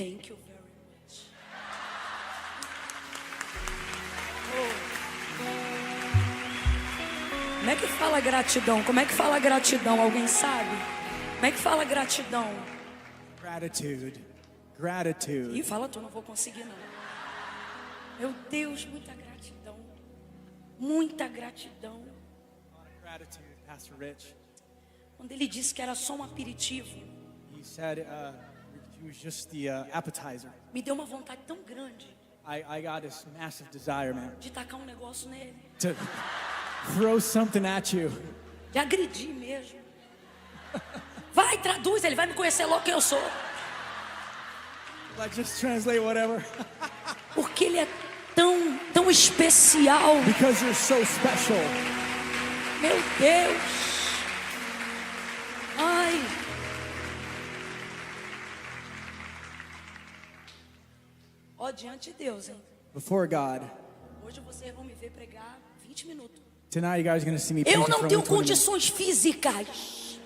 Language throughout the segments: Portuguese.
Thank you very much. Como é que fala gratidão? Como é que fala gratidão? Alguém sabe? Como é que fala gratidão? Gratitude. Gratitude. Ih, fala tu, não vou conseguir não. Meu Deus, muita gratidão. Muita gratidão. Gratitude, Pastor Rich. Quando ele disse que era só um aperitivo, He said it was just the appetizer. me deu uma vontade tão grande I got this massive desire, man, de tacar um negócio nele, to throw something at you. de agredir mesmo. Vai, traduz, ele vai me conhecer logo quem eu sou. Like, just translate whatever. Porque ele é tão especial. Because you're so special. Meu Deus. Ai. Ó, diante de Deus, hein? Before God. Hoje vocês vão me ver pregar 20 minutos. Tonight you guys are going to see me Eu preaching não for tenho only 20 minutes. condições físicas.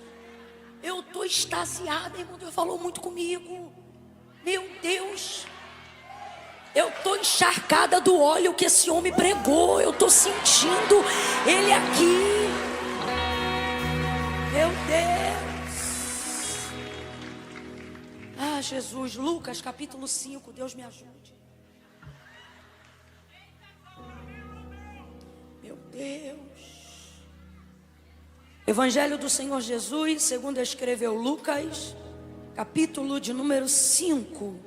Eu tô extasiada, irmão. Deus falou muito comigo. Meu Deus. Eu tô encharcada do óleo que esse homem pregou. Eu tô sentindo ele aqui. Meu Deus. Ah, Jesus. Lucas capítulo 5. Deus me ajude. Meu Deus. Evangelho do Senhor Jesus, segundo escreveu Lucas, capítulo de número 5.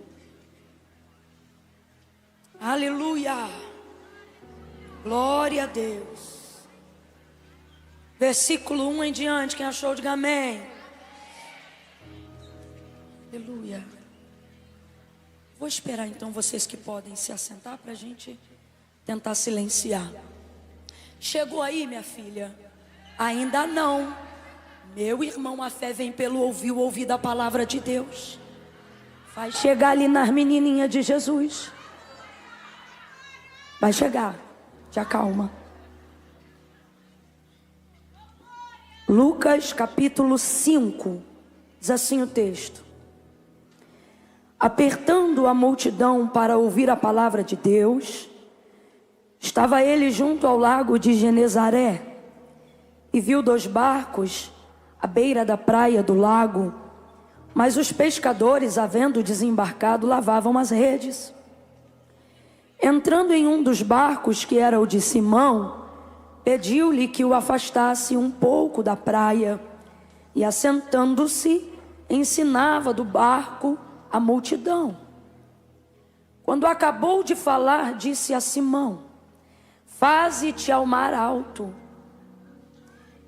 Aleluia. Glória a Deus. Versículo 1 em diante, quem achou, diga amém. Aleluia. Vou esperar então vocês que podem se assentar para a gente tentar silenciar. Chegou aí, minha filha? Ainda não. Meu irmão, a fé vem pelo ouvir da palavra de Deus. Vai chegar ali nas menininhas de Jesus. Vai chegar. Te acalma. Lucas capítulo 5. Diz assim o texto. Apertando a multidão para ouvir a palavra de Deus, estava ele junto ao lago de Genezaré e viu 2 barcos à beira da praia do lago, mas os pescadores, havendo desembarcado, lavavam as redes. Entrando em um dos barcos, que era o de Simão, pediu-lhe que o afastasse um pouco da praia, e assentando-se, ensinava do barco a multidão. Quando acabou de falar, disse a Simão: faze-te ao mar alto.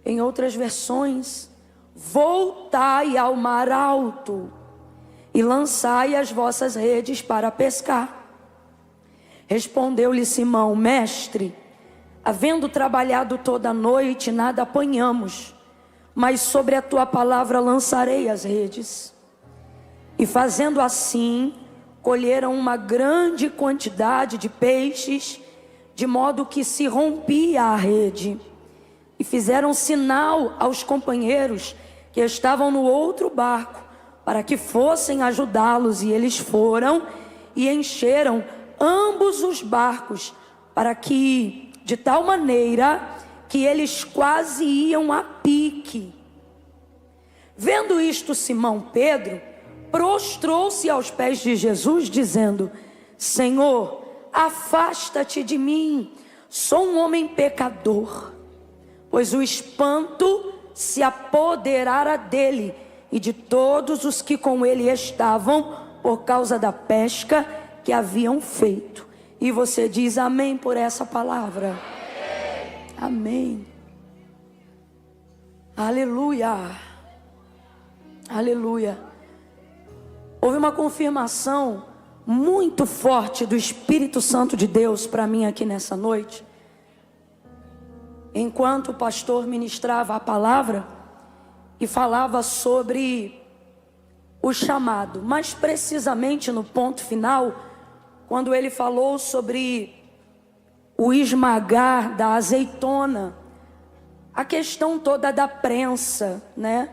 Em outras versões, voltai ao mar alto e lançai as vossas redes para pescar. Respondeu-lhe Simão: mestre, havendo trabalhado toda a noite, nada apanhamos, mas sobre a tua palavra lançarei as redes. E fazendo assim, colheram uma grande quantidade de peixes, de modo que se rompia a rede. E fizeram sinal aos companheiros que estavam no outro barco, para que fossem ajudá-los, e eles foram e encheram ambos os barcos, para que, de tal maneira, que eles quase iam a pique. Vendo isto, Simão Pedro prostrou-se aos pés de Jesus, dizendo: Senhor, afasta-te de mim, sou um homem pecador. Pois o espanto se apoderara dele e de todos os que com ele estavam, por causa da pesca que haviam feito. E você diz amém por essa palavra? Amém. Aleluia. Aleluia. Houve uma confirmação muito forte do Espírito Santo de Deus para mim aqui nessa noite. Enquanto o pastor ministrava a palavra e falava sobre o chamado, mais precisamente no ponto final, quando ele falou sobre o esmagar da azeitona, a questão toda da prensa, né?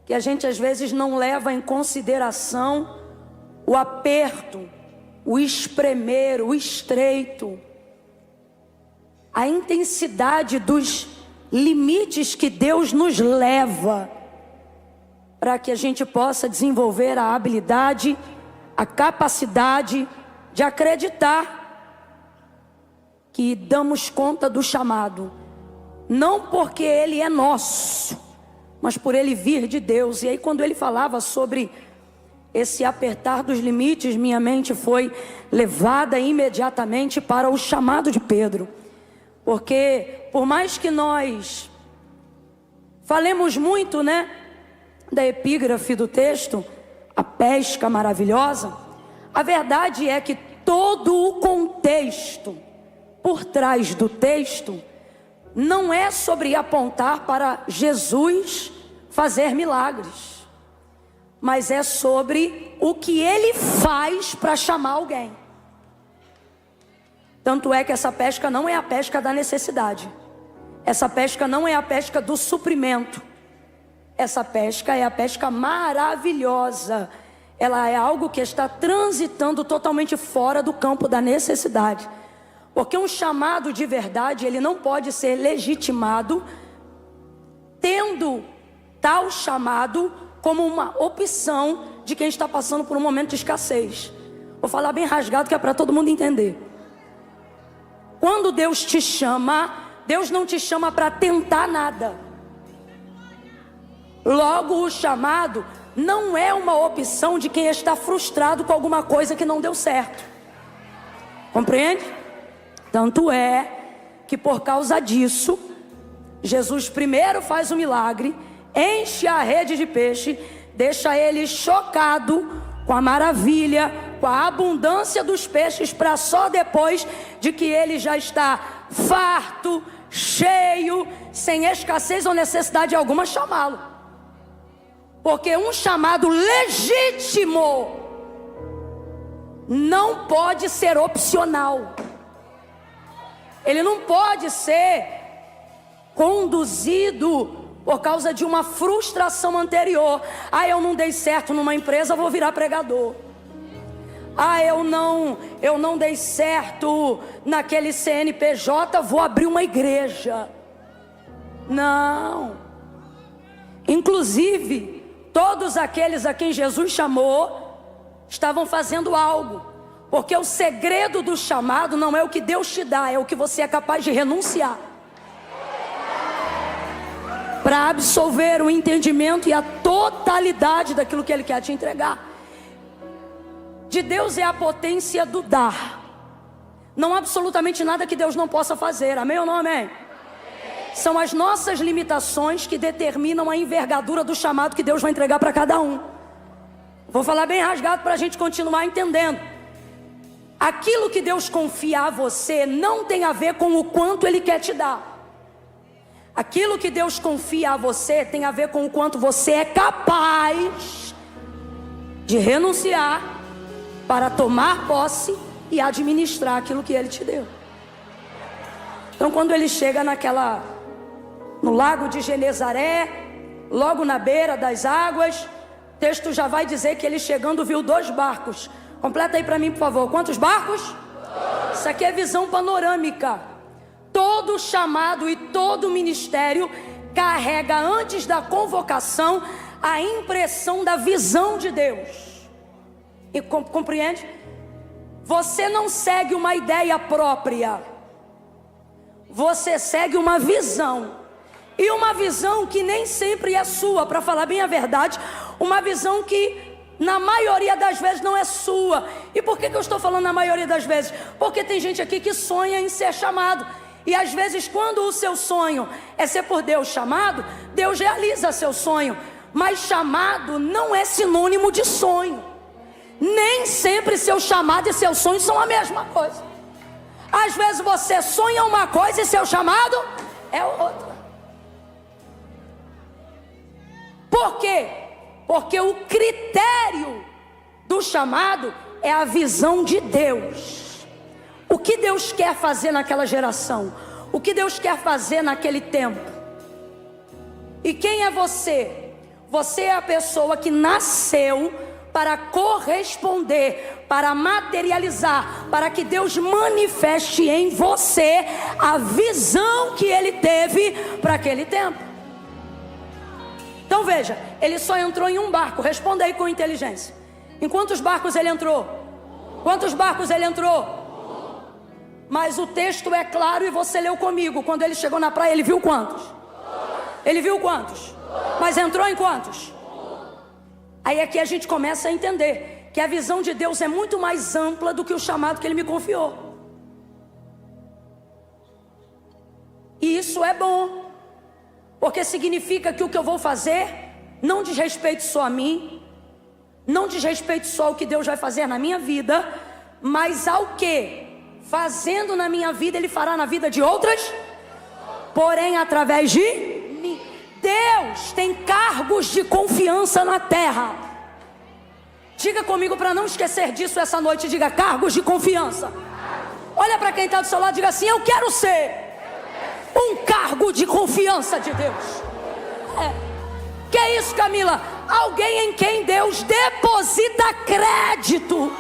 Que a gente às vezes não leva em consideração o aperto, o espremer, o estreito, a intensidade dos limites que Deus nos leva para que a gente possa desenvolver a habilidade, a capacidade de acreditar que damos conta do chamado, não porque ele é nosso, mas por ele vir de Deus. E aí, quando ele falava sobre esse apertar dos limites, minha mente foi levada imediatamente para o chamado de Pedro. Porque por mais que nós falemos muito, da epígrafe do texto, a pesca maravilhosa, a verdade é que todo o contexto por trás do texto não é sobre apontar para Jesus fazer milagres, mas é sobre o que ele faz para chamar alguém. Tanto é que essa pesca não é a pesca da necessidade, essa pesca não é a pesca do suprimento, essa pesca é a pesca maravilhosa. Ela é algo que está transitando totalmente fora do campo da necessidade. Porque um chamado de verdade, ele não pode ser legitimado tendo tal chamado como uma opção de quem está passando por um momento de escassez. Vou falar bem rasgado que é para todo mundo entender. Quando Deus te chama, Deus não te chama para tentar nada. Logo, o chamado não é uma opção de quem está frustrado com alguma coisa que não deu certo. Compreende? Tanto é que por causa disso, Jesus primeiro faz o milagre, enche a rede de peixe, deixa ele chocado com a maravilha, com a abundância dos peixes, para só depois de que ele já está farto, cheio, sem escassez ou necessidade alguma, chamá-lo. Porque um chamado legítimo não pode ser opcional. Ele não pode ser conduzido por causa de uma frustração anterior. Eu não dei certo numa empresa, vou virar pregador. Eu não dei certo naquele CNPJ, vou abrir uma igreja. Não. Inclusive, todos aqueles a quem Jesus chamou estavam fazendo algo. Porque o segredo do chamado não é o que Deus te dá, é o que você é capaz de renunciar para absolver o entendimento e a totalidade daquilo que Ele quer te entregar. De Deus é a potência do dar. Não há absolutamente nada que Deus não possa fazer, amém ou não amém? São as nossas limitações que determinam a envergadura do chamado que Deus vai entregar para cada um. Vou falar bem rasgado para a gente continuar entendendo. Aquilo que Deus confia a você não tem a ver com o quanto Ele quer te dar. Aquilo que Deus confia a você tem a ver com o quanto você é capaz de renunciar para tomar posse e administrar aquilo que Ele te deu. Então, quando ele chega no lago de Genezaré, logo na beira das águas, o texto já vai dizer que ele chegando viu 2 barcos. Completa aí para mim, por favor. Quantos barcos? 2. Isso aqui é visão panorâmica. Todo chamado e todo ministério carrega antes da convocação a impressão da visão de Deus. E compreende? Você não segue uma ideia própria. Você segue uma visão. E uma visão que nem sempre é sua, para falar bem a verdade. Uma visão que na maioria das vezes não é sua. E por que eu estou falando na maioria das vezes? Porque tem gente aqui que sonha em ser chamado. E às vezes quando o seu sonho é ser por Deus chamado, Deus realiza seu sonho. Mas chamado não é sinônimo de sonho. Nem sempre seu chamado e seu sonho são a mesma coisa. Às vezes você sonha uma coisa e seu chamado é outra. Por quê? Porque o critério do chamado é a visão de Deus. O que Deus quer fazer naquela geração? O que Deus quer fazer naquele tempo? E quem é você? Você é a pessoa que nasceu para corresponder, para materializar, para que Deus manifeste em você a visão que Ele teve para aquele tempo. Então veja, ele só entrou em um barco. Responda aí com inteligência. Em quantos barcos ele entrou? Quantos barcos ele entrou? Mas o texto é claro e você leu comigo. Quando ele chegou na praia, ele viu quantos? Ele viu quantos? Mas entrou em quantos? Aí aqui a gente começa a entender que a visão de Deus é muito mais ampla do que o chamado que Ele me confiou. E isso é bom, porque significa que o que eu vou fazer não diz respeito só a mim, não diz respeito só ao que Deus vai fazer na minha vida, mas ao que, fazendo na minha vida, Ele fará na vida de outras, porém através de mim. Deus tem cargos de confiança na terra. Diga comigo para não esquecer disso essa noite. Diga: cargos de confiança. Olha para quem está do seu lado e diga assim: eu quero ser um cargo de confiança de Deus. Que é isso, Camila? Alguém em quem Deus deposita crédito.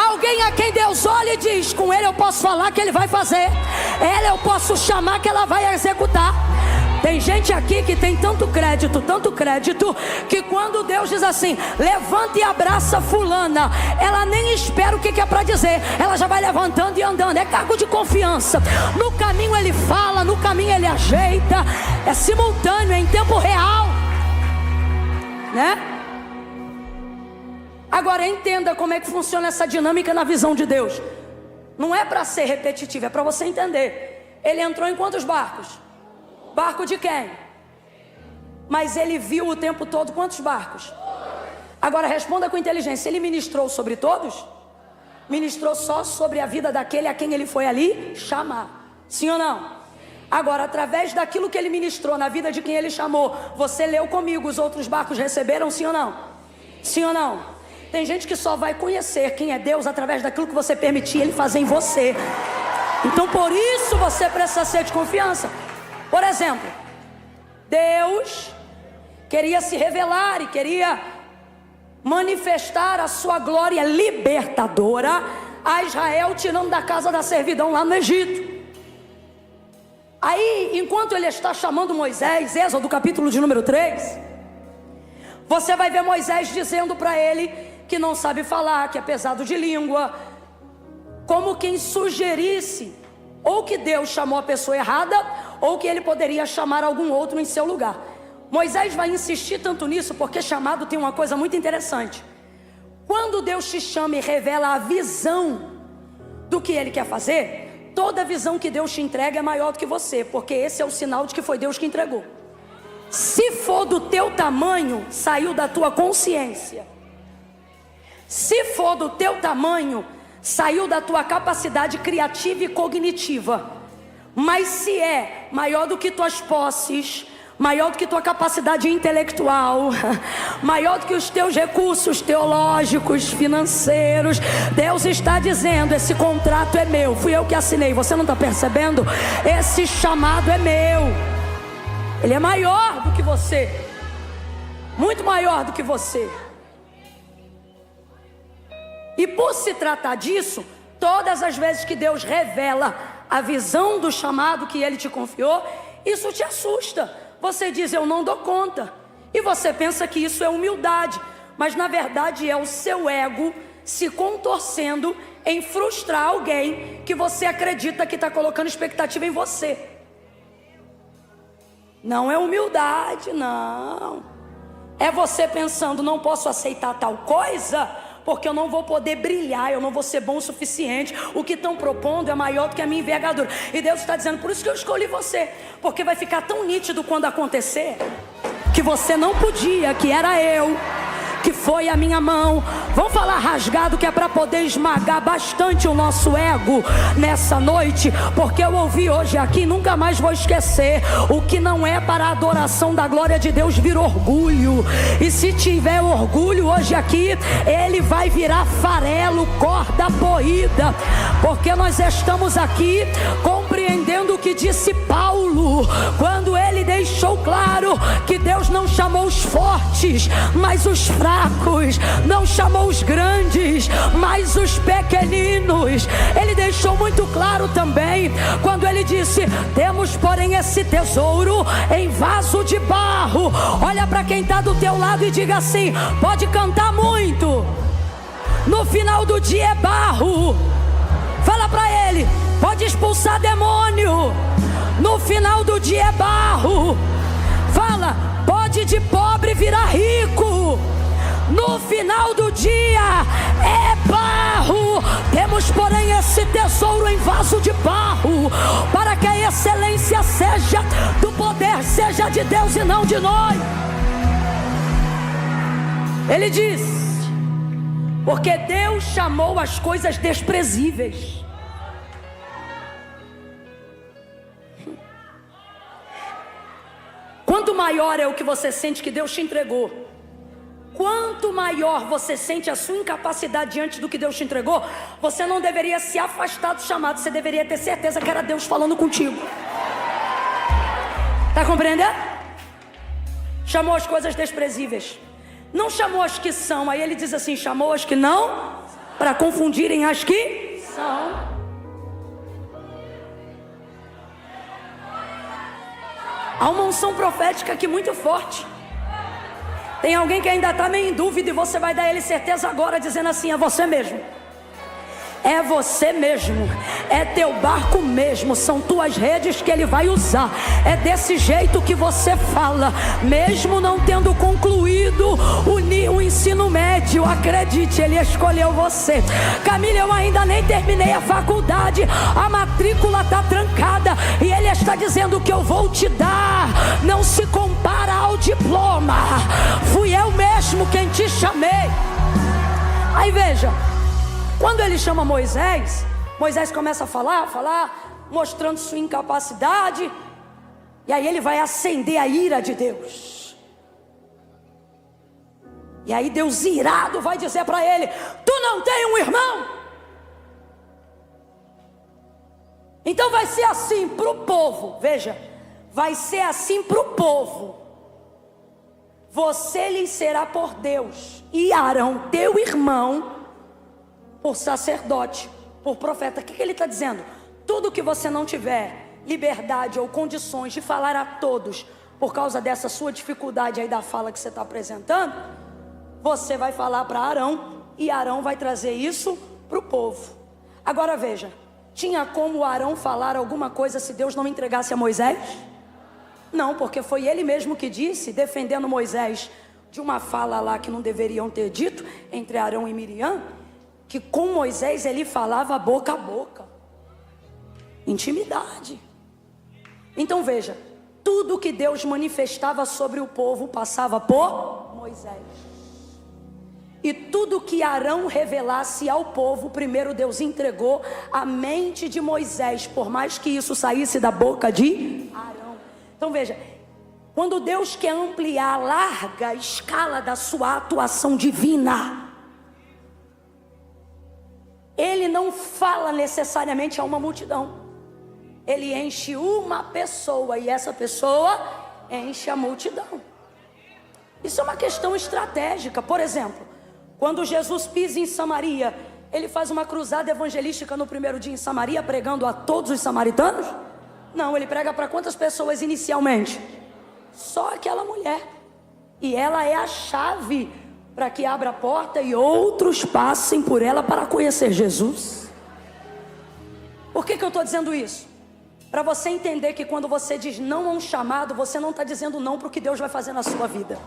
Alguém a quem Deus olha e diz: com ele eu posso falar que ele vai fazer, ela eu posso chamar que ela vai executar. Tem gente aqui que tem tanto crédito, que quando Deus diz assim: levanta e abraça fulana, ela nem espera o que é para dizer, ela já vai levantando e andando. É cargo de confiança. No caminho ele fala, no caminho ele ajeita. É simultâneo, é em tempo real, né? Agora entenda como é que funciona essa dinâmica na visão de Deus. Não é para ser repetitivo, é para você entender. Ele entrou em quantos barcos? Barco de quem? Mas ele viu o tempo todo quantos barcos? Agora responda com inteligência. Ele ministrou sobre todos? Ministrou só sobre a vida daquele a quem ele foi ali chamar. Sim ou não? Agora, através daquilo que ele ministrou na vida de quem ele chamou, você leu comigo, os outros barcos receberam, sim ou não? Sim ou não? Tem gente que só vai conhecer quem é Deus através daquilo que você permitir ele fazer em você. Então por isso você precisa ser de confiança. Por exemplo, Deus queria se revelar e queria manifestar a sua glória libertadora a Israel, tirando da casa da servidão lá no Egito. Aí, enquanto ele está chamando Moisés, Êxodo capítulo de número 3, você vai ver Moisés dizendo para ele que não sabe falar, que é pesado de língua, como quem sugerisse ou que Deus chamou a pessoa errada, ou que ele poderia chamar algum outro em seu lugar. Moisés vai insistir tanto nisso, porque chamado tem uma coisa muito interessante. Quando Deus te chama e revela a visão do que Ele quer fazer, toda visão que Deus te entrega é maior do que você, porque esse é o sinal de que foi Deus que entregou. Se for do teu tamanho, saiu da tua consciência. Se for do teu tamanho, saiu da tua capacidade criativa e cognitiva. Mas se é maior do que tuas posses, maior do que tua capacidade intelectual, maior do que os teus recursos teológicos, financeiros, Deus está dizendo: esse contrato é meu, fui eu que assinei, você não está percebendo? Esse chamado é meu. Ele é maior do que você, muito maior do que você. E por se tratar disso, todas as vezes que Deus revela a visão do chamado que Ele te confiou, isso te assusta. Você diz: eu não dou conta. E você pensa que isso é humildade, mas na verdade é o seu ego se contorcendo em frustrar alguém que você acredita que está colocando expectativa em você. Não é humildade, não. É você pensando: não posso aceitar tal coisa, porque eu não vou poder brilhar, eu não vou ser bom o suficiente. O que estão propondo é maior do que a minha envergadura. E Deus está dizendo: por isso que eu escolhi você, porque vai ficar tão nítido quando acontecer que você não podia, que era eu, que foi a minha mão. Vamos falar rasgado, que é para poder esmagar bastante o nosso ego nessa noite, porque eu ouvi hoje aqui, nunca mais vou esquecer: o que não é para a adoração da glória de Deus vira orgulho. E se tiver orgulho hoje aqui, ele vai virar farelo, corda poída, porque nós estamos aqui compreendendo entendendo o que disse Paulo, quando ele deixou claro que Deus não chamou os fortes, mas os fracos, não chamou os grandes, mas os pequeninos. Ele deixou muito claro também, quando ele disse: temos porém esse tesouro em vaso de barro. Olha para quem está do teu lado e diga assim: pode cantar muito, no final do dia é barro. Fala para ele: pode expulsar demônio, no final do dia é barro. Fala: pode de pobre virar rico, no final do dia é barro. Temos porém esse tesouro em vaso de barro, para que a excelência seja do poder, seja de Deus e não de nós. Ele diz: porque Deus chamou as coisas desprezíveis. Quanto maior é o que você sente que Deus te entregou, quanto maior você sente a sua incapacidade diante do que Deus te entregou, você não deveria se afastar do chamado, você deveria ter certeza que era Deus falando contigo. Está compreendendo? Chamou as coisas desprezíveis, não chamou as que são. Aí ele diz assim: chamou as que não, para confundirem as que são. Há uma unção profética aqui muito forte. Tem alguém que ainda está meio em dúvida, e você vai dar a ele certeza agora, dizendo assim: é você mesmo. É você mesmo, é teu barco mesmo, são tuas redes que ele vai usar. É desse jeito que você fala, mesmo não tendo concluído o ensino médio. Acredite, ele escolheu você. Camila, eu ainda nem terminei a faculdade, a matrícula está trancada, e ele está dizendo: que eu vou te dar não se compara ao diploma. Fui eu mesmo quem te chamei. Aí veja, quando ele chama Moisés, Moisés começa a falar, mostrando sua incapacidade. E aí ele vai acender a ira de Deus. E aí Deus irado vai dizer para ele: tu não tem um irmão? Então vai ser assim para o povo. Veja, vai ser assim para o povo. Você lhe será por Deus, e Arão, teu irmão, por sacerdote, por profeta. O que ele está dizendo? Tudo que você não tiver liberdade ou condições de falar a todos, por causa dessa sua dificuldade aí da fala que você está apresentando, você vai falar para Arão, e Arão vai trazer isso para o povo. Agora veja, tinha como Arão falar alguma coisa se Deus não entregasse a Moisés? Não, porque foi ele mesmo que disse, defendendo Moisés de uma fala lá que não deveriam ter dito, entre Arão e Miriam, que com Moisés ele falava boca a boca, intimidade. Então veja, tudo que Deus manifestava sobre o povo passava por Moisés. E tudo que Arão revelasse ao povo, primeiro Deus entregou a mente de Moisés, por mais que isso saísse da boca de Arão. Então veja, quando Deus quer ampliar a larga escala da sua atuação divina, Ele não fala necessariamente a uma multidão. Ele enche uma pessoa, e essa pessoa enche a multidão. Isso é uma questão estratégica. Por exemplo, quando Jesus pisa em Samaria, ele faz uma cruzada evangelística no primeiro dia em Samaria, pregando a todos os samaritanos? Não, ele prega para quantas pessoas inicialmente? Só aquela mulher. E ela é a chave para que abra a porta e outros passem por ela para conhecer Jesus. Por que eu estou dizendo isso? Para você entender que quando você diz não a um chamado, você não está dizendo não para o que Deus vai fazer na sua vida.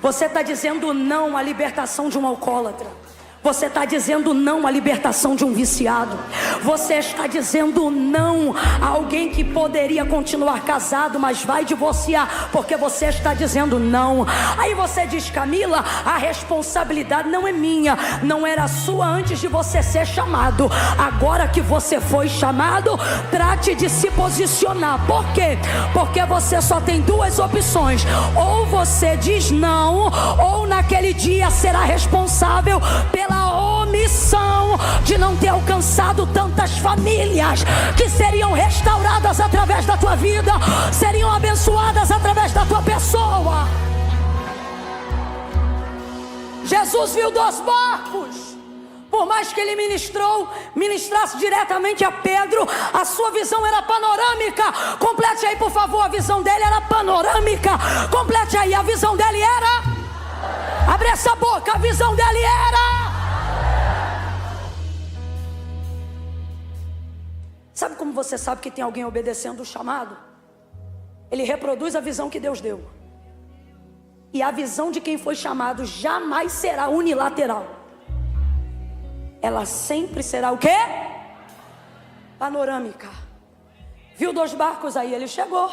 Você está dizendo não à libertação de um alcoólatra. Você está dizendo não à libertação de um viciado. Você está dizendo não a alguém que poderia continuar casado, mas vai divorciar, porque você está dizendo não. Aí você diz: Camila, a responsabilidade não é minha, não era sua antes de você ser chamado. Agora que você foi chamado, trate de se posicionar. Por quê? Porque você só tem duas opções: ou você diz não, ou naquele dia será responsável pela omissão de não ter alcançado tantas famílias que seriam restauradas através da tua vida, seriam abençoadas através da tua pessoa. Jesus viu 2 barcos. Por mais que ele ministrasse diretamente a Pedro, a sua visão era panorâmica. Complete aí, por favor, a visão dele era panorâmica. Complete aí, a visão dele era... Abre essa boca, a visão dele era... Sabe como você sabe que tem alguém obedecendo o chamado? Ele reproduz a visão que Deus deu. E a visão de quem foi chamado jamais será unilateral. Ela sempre será o quê? Panorâmica. Viu 2 barcos aí, ele chegou,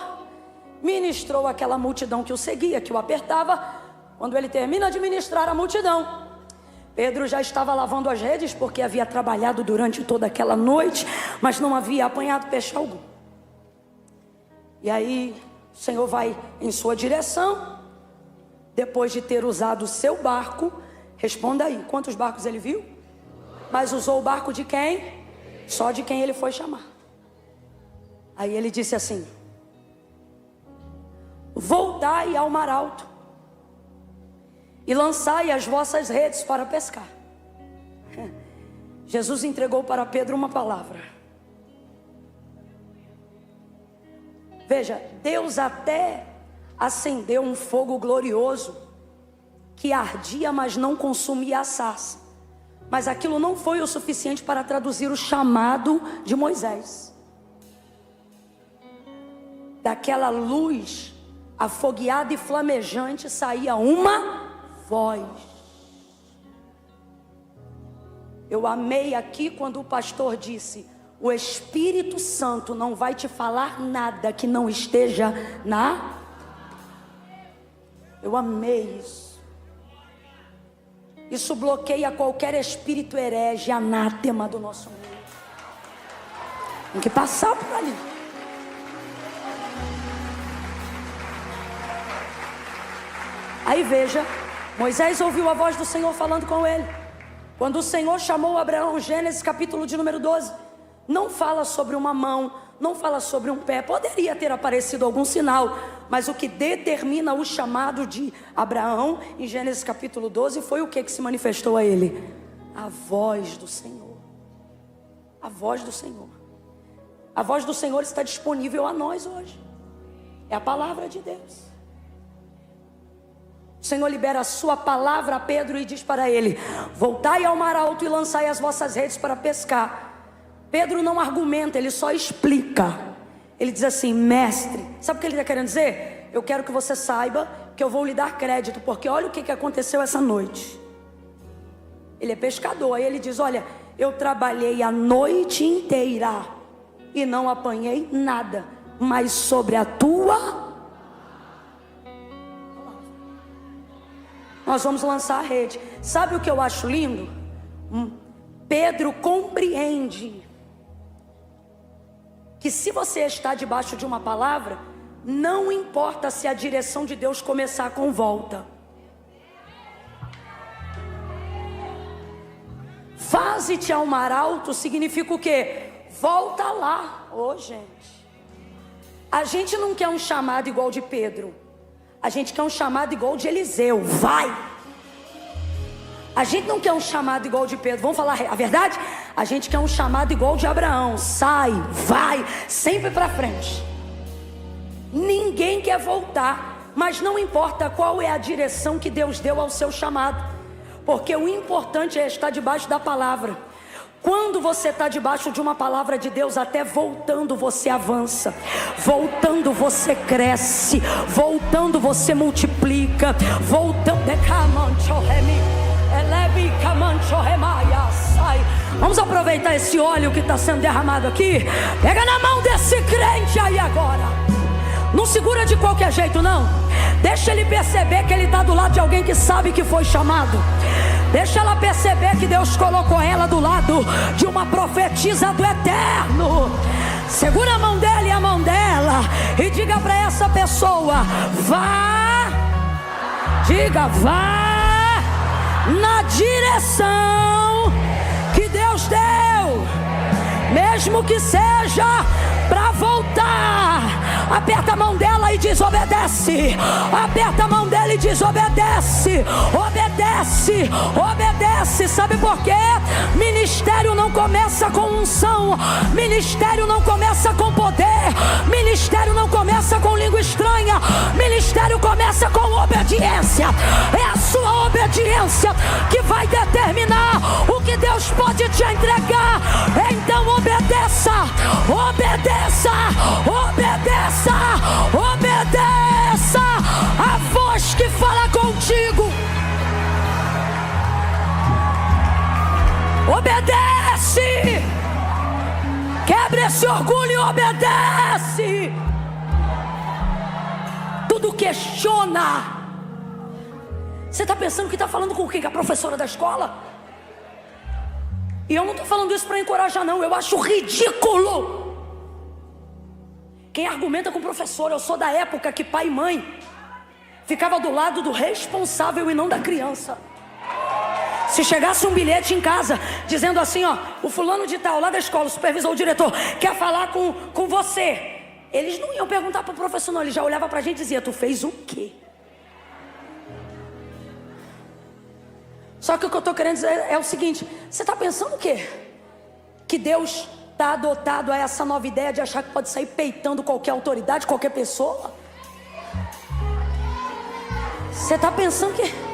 ministrou aquela multidão que o seguia, que o apertava. Quando ele termina de ministrar a multidão, Pedro já estava lavando as redes, porque havia trabalhado durante toda aquela noite, mas não havia apanhado peixe algum. E aí o Senhor vai em sua direção. Depois de ter usado o seu barco, responda aí, quantos barcos ele viu? Mas usou o barco de quem? Só de quem ele foi chamar. Aí ele disse assim: voltai ao mar alto e lançai as vossas redes para pescar. Jesus entregou para Pedro uma palavra. Veja, Deus até acendeu um fogo glorioso que ardia, mas não consumia a sarça. Mas aquilo não foi o suficiente para traduzir o chamado de Moisés. Daquela luz afogueada e flamejante saía uma voz. Eu amei aqui quando o pastor disse: o Espírito Santo não vai te falar nada que não esteja na... Eu amei isso. Isso bloqueia qualquer espírito herege, anátema do nosso mundo. Tem que passar por ali. Aí veja, Moisés ouviu a voz do Senhor falando com ele. Quando o Senhor chamou Abraão, Gênesis capítulo de número 12, não fala sobre uma mão, não fala sobre um pé. Poderia ter aparecido algum sinal, mas o que determina o chamado de Abraão em Gênesis capítulo 12 foi o que se manifestou a ele? A voz do Senhor. A voz do Senhor. A voz do Senhor está disponível a nós hoje. É a palavra de Deus. O Senhor libera a sua palavra a Pedro e diz para ele: voltai ao mar alto e lançai as vossas redes para pescar. Pedro não argumenta, ele só explica. Ele diz assim: mestre, sabe o que ele está querendo dizer? Eu quero que você saiba que eu vou lhe dar crédito, porque olha o que aconteceu essa noite. Ele é pescador, aí ele diz: olha, eu trabalhei a noite inteira e não apanhei nada, mas sobre a tua... nós vamos lançar a rede. Sabe o que eu acho lindo? Pedro compreende que se você está debaixo de uma palavra, não importa se a direção de Deus começar com volta. Faze-te ao mar alto significa o quê? Volta lá. Ô, gente, a gente não quer um chamado igual de Pedro. A gente quer um chamado igual de Eliseu. Vai! A gente não quer um chamado igual de Pedro. Vamos falar a verdade? A gente quer um chamado igual de Abraão. Sai, vai, sempre para frente. Ninguém quer voltar, mas não importa qual é a direção que Deus deu ao seu chamado, porque o importante é estar debaixo da palavra. Quando você está debaixo de uma palavra de Deus, até voltando você avança, voltando você cresce, voltando você multiplica, voltando... Vamos aproveitar esse óleo que está sendo derramado aqui. Pega na mão desse crente aí agora. Não segura de qualquer jeito, não. Deixa ele perceber que ele está do lado de alguém que sabe que foi chamado. Deixa ela perceber que Deus colocou ela do lado de uma profetisa do eterno. Segura a mão dele e a mão dela e diga para essa pessoa: vá, diga, vá na direção que Deus deu. mesmo que seja para voltar. Aperta a mão dela e diz: obedece. Aperta a mão dela e diz: obedece. Obedece, obedece. Sabe por quê? Ministério não começa com unção, ministério não começa com poder, ministério não começa com língua estranha, ministério começa com obediência. É a sua obediência que vai determinar o que Deus pode te entregar. Então obedeça, obedeça, obedeça, obedeça a voz que fala contigo. Obedece. Quebre esse orgulho e obedece. Tudo questiona. Você está pensando que está falando com quem? Com a professora da escola? E eu não estou falando isso para encorajar, não. Eu acho ridículo quem argumenta com o professor. Eu sou da época que pai e mãe ficava do lado do responsável e não da criança. Se chegasse um bilhete em casa dizendo assim, ó, o fulano de tal lá da escola, o supervisor, o diretor, quer falar com você, eles não iam perguntar para o professor, não. Eles já olhavam para a gente e diziam: tu fez o quê? Só que o que eu estou querendo dizer é o seguinte: você está pensando o quê? Que Deus está adotado a essa nova ideia de achar que pode sair peitando qualquer autoridade, qualquer pessoa? Você está pensando que...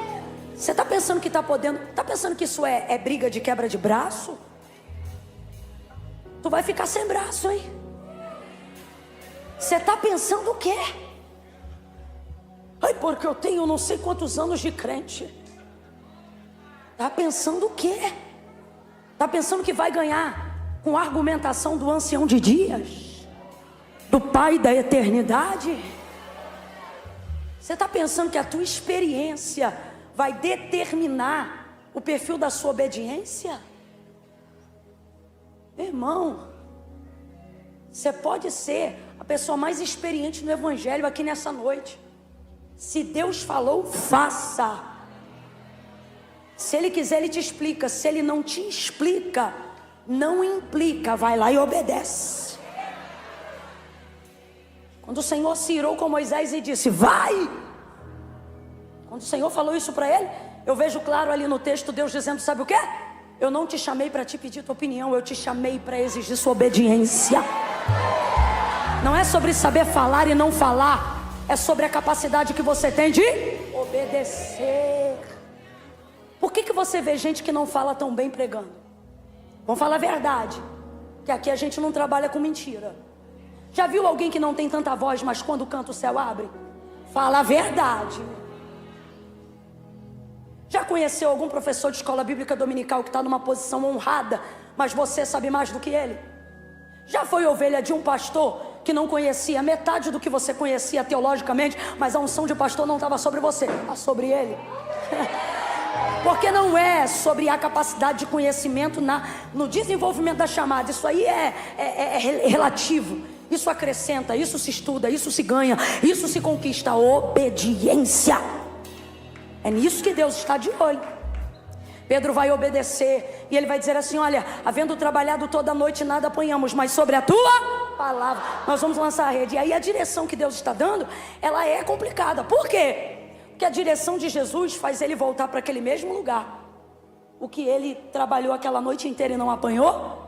Você está pensando que está podendo... Está pensando que isso é briga de quebra de braço? Tu vai ficar sem braço, hein? Você está pensando o quê? Ai, porque eu tenho não sei quantos anos de crente. Está pensando o quê? Está pensando que vai ganhar com a argumentação do ancião de dias? Do pai da eternidade? Você está pensando que a tua experiência vai determinar o perfil da sua obediência? Irmão, você pode ser a pessoa mais experiente no evangelho aqui nessa noite. Se Deus falou, faça. Se Ele quiser, Ele te explica. Se Ele não te explica, não implica, vai lá e obedece. Quando o Senhor se irou com Moisés e disse: vai! Quando o Senhor falou isso para ele, eu vejo claro ali no texto Deus dizendo: sabe o que? Eu não te chamei para te pedir tua opinião, eu te chamei para exigir sua obediência. Não é sobre saber falar e não falar, é sobre a capacidade que você tem de obedecer. Por que você vê gente que não fala tão bem pregando? Vamos falar a verdade, que aqui a gente não trabalha com mentira. Já viu alguém que não tem tanta voz, mas quando canta o céu abre? Fala a verdade. Já conheceu algum professor de escola bíblica dominical que está numa posição honrada, mas você sabe mais do que ele? Já foi ovelha de um pastor que não conhecia metade do que você conhecia teologicamente, mas a unção de pastor não estava sobre você, estava sobre ele? Porque não é sobre a capacidade de conhecimento no desenvolvimento da chamada. Isso aí é relativo. Isso acrescenta, isso se estuda, isso se ganha, isso se conquista. Obediência. É nisso que Deus está de olho. Pedro vai obedecer e ele vai dizer assim: olha, havendo trabalhado toda a noite nada apanhamos, mas sobre a tua palavra nós vamos lançar a rede. E aí a direção que Deus está dando, ela é complicada. Por quê? Porque a direção de Jesus faz ele voltar para aquele mesmo lugar. O que ele trabalhou aquela noite inteira e não apanhou?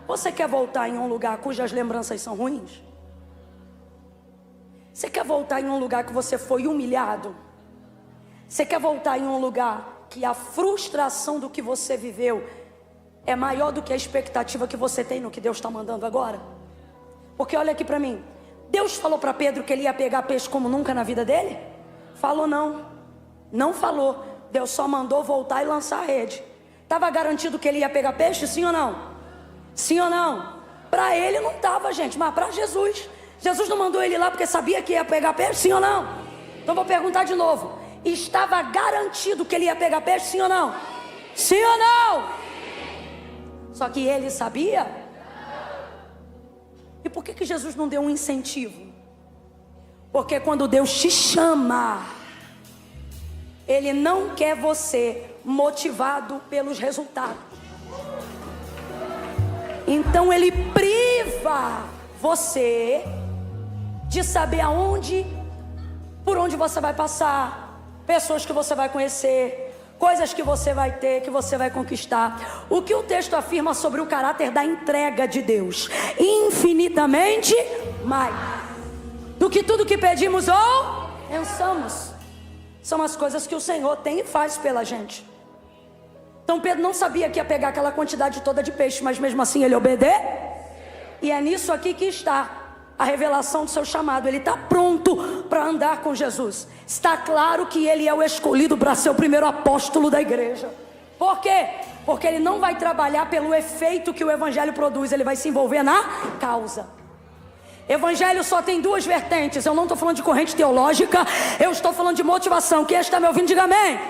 Você quer voltar em um lugar cujas lembranças são ruins? Você quer voltar em um lugar que você foi humilhado? Você quer voltar em um lugar que a frustração do que você viveu é maior do que a expectativa que você tem no que Deus está mandando agora? Porque olha aqui para mim, Deus falou para Pedro que ele ia pegar peixe como nunca na vida dele? Falou não, não falou. Deus só mandou voltar e lançar a rede. Estava garantido que ele ia pegar peixe, sim ou não? Sim ou não? Para ele não estava, gente, mas para Jesus. Jesus não mandou ele lá porque sabia que ia pegar peixe, sim ou não? Então vou perguntar de novo. Estava garantido que ele ia pegar peixe, sim ou não? Sim ou não? Só que ele sabia? E por que Jesus não deu um incentivo? Porque quando Deus te chama, Ele não quer você motivado pelos resultados. Então ele priva você de saber aonde, por onde você vai passar, pessoas que você vai conhecer, coisas que você vai ter, que você vai conquistar. O que o texto afirma sobre o caráter da entrega de Deus? Infinitamente mais do que tudo que pedimos ou pensamos. São as coisas que o Senhor tem e faz pela gente. Então Pedro não sabia que ia pegar aquela quantidade toda de peixe, mas mesmo assim ele obedeceu. E é nisso aqui que está a revelação do seu chamado. Ele está pronto para andar com Jesus. Está claro que ele é o escolhido para ser o primeiro apóstolo da igreja. Por quê? Porque ele não vai trabalhar pelo efeito que o evangelho produz. Ele vai se envolver na causa. Evangelho só tem duas vertentes. Eu não estou falando de corrente teológica, eu estou falando de motivação. Quem está me ouvindo, diga amém.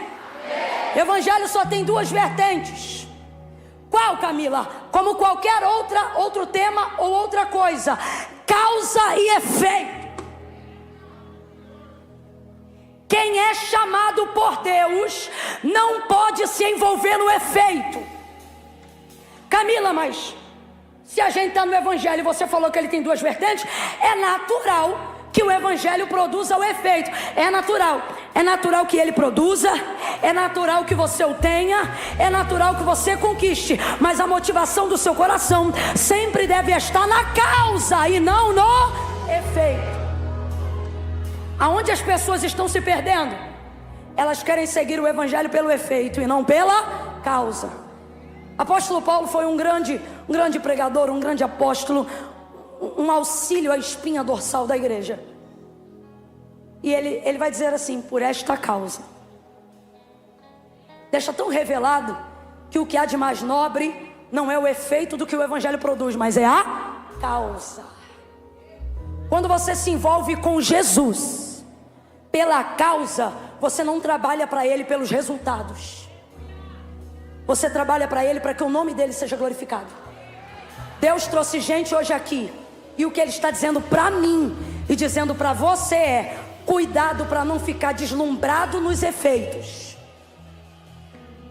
Evangelho só tem duas vertentes. Qual, Camila? Como qualquer outro tema ou outra coisa: causa e efeito. Quem é chamado por Deus não pode se envolver no efeito. Camila, mas se a gente está no evangelho e você falou que ele tem duas vertentes, é natural que o evangelho produza o efeito. É natural que ele produza, é natural que você o tenha, é natural que você conquiste, mas a motivação do seu coração sempre deve estar na causa e não no efeito. Aonde as pessoas estão se perdendo? Elas querem seguir o evangelho pelo efeito e não pela causa. Apóstolo Paulo foi um grande pregador, um grande apóstolo, um auxílio à espinha dorsal da igreja. E ele vai dizer assim: por esta causa. Deixa tão revelado que o que há de mais nobre não é o efeito do que o evangelho produz, mas é a causa. Quando você se envolve com Jesus pela causa, você não trabalha para ele pelos resultados. Você trabalha para ele para que o nome dele seja glorificado. Deus trouxe gente hoje aqui, e o que ele está dizendo para mim e dizendo para você é: cuidado para não ficar deslumbrado nos efeitos.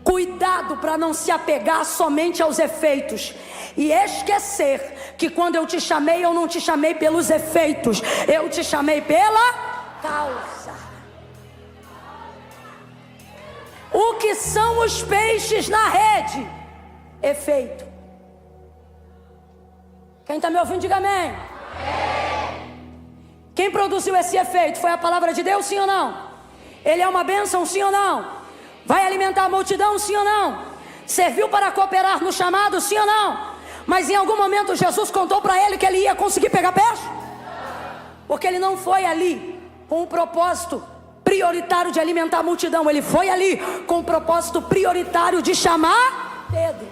Cuidado para não se apegar somente aos efeitos e esquecer que quando eu te chamei, eu não te chamei pelos efeitos, eu te chamei pela causa. O que são os peixes na rede? Efeito. Quem está me ouvindo, diga amém. Quem produziu esse efeito? Foi a palavra de Deus, sim ou não? Ele é uma bênção, sim ou não? Vai alimentar a multidão, sim ou não? Serviu para cooperar no chamado, sim ou não? Mas em algum momento Jesus contou para ele que ele ia conseguir pegar peixe? Porque ele não foi ali com o propósito prioritário de alimentar a multidão. Ele foi ali com o propósito prioritário de chamar Pedro.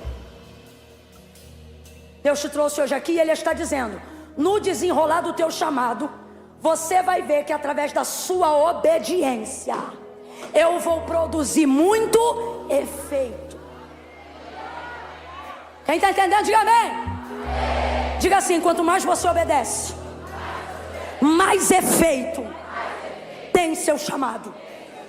Deus te trouxe hoje aqui e ele está dizendo: no desenrolar do teu chamado, você vai ver que através da sua obediência eu vou produzir muito efeito. Quem está entendendo, diga amém. Diga assim: quanto mais você obedece, mais efeito tem seu chamado.